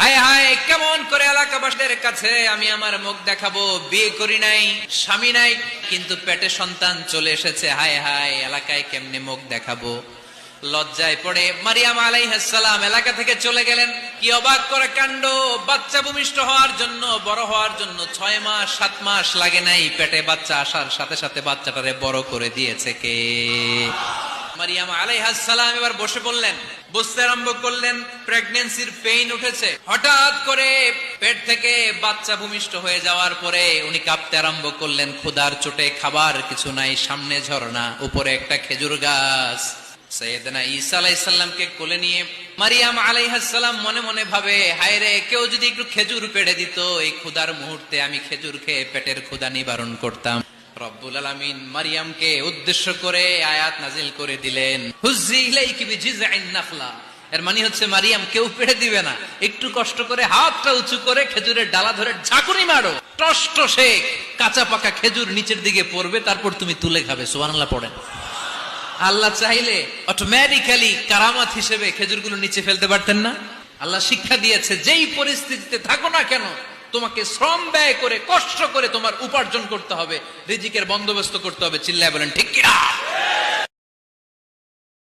হায় হায়, কেমন করে এলাকাবাসীদের কাছে আমি আমার মুখ দেখাবো? বিয়ে করি নাই, স্বামী নাই, কিন্তু পেটে সন্তান চলে এসেছে। হায় হায়, এলাকায় কেমনে মুখ দেখাবো? লজ্জায় পড়ে মারিয়াম আলাইহিস সালাম এলাকা থেকে চলে গেলেন। কি অবাক করে কাণ্ড! বাচ্চা ভূমিষ্ঠ হওয়ার জন্য, বড় হওয়ার জন্য 6 মাস 7 মাস লাগে নাই, পেটে বাচ্চা আসার সাথে সাথে বাচ্চাটারে বড় করে দিয়েছে কে? মারিয়াম আলাইহিস সালাম এবার বসে পড়লেন, বুঝতে আরম্ভ করলেন প্রেগন্যান্সির পেইন উঠেছে। হঠাৎ করে পেট থেকে বাচ্চা ভূমিষ্ঠ হয়ে যাওয়ার পরে উনি কাঁপতে আরম্ভ করলেন। ক্ষুধার চোটে খাবার কিছু নাই, সামনে ঝর্ণা, উপরে একটা খেজুর গাছ। সাইয়েদনা ঈসা আলাইহিস সালামকে কোলে নিয়ে মারিয়াম আলাইহিস সালাম মনে মনে ভাবে, হায় রে, কেউ যদি একটু খেজুর পেড়ে দিত, এই ক্ষুধার মুহূর্তে আমি খেজুর খেয়ে পেটের ক্ষুধা নিবারণ করতাম। রব্বুল আলামিন মারিয়ামকে উদ্দেশ্য করে আয়াত নাজিল করে দিলেন, হুজ্জি ইলাইকি বিজিযআইন নাখলা। এর মানে হচ্ছে, মারিয়াম, কেউ পেড়ে দিবে না, একটু কষ্ট করে হাতটা উঁচু করে খেজুরের ডালা ধরে ঝাঁকুনি মারো, টসটসে কাঁচা পাকা খেজুর নিচের দিকে পড়বে, তারপর তুমি তুলে খাবে। সুবহানাল্লাহ পড়েন। আল্লাহ চাইলে অটোমেটিক্যালি কারামাত হিসেবে খেজুরগুলো নিচে ফেলতে পারতেন না? আল্লাহ শিক্ষা দিয়েছে, যেই পরিস্থিতিতে থাকো না কেন, তোমাকে শ্রম ব্যয় করে, কষ্ট করে তোমার উপার্জন করতে হবে, রিজিকের বন্দোবস্ত করতে হবে। চিল্লায় বলেন ঠিক কিনা?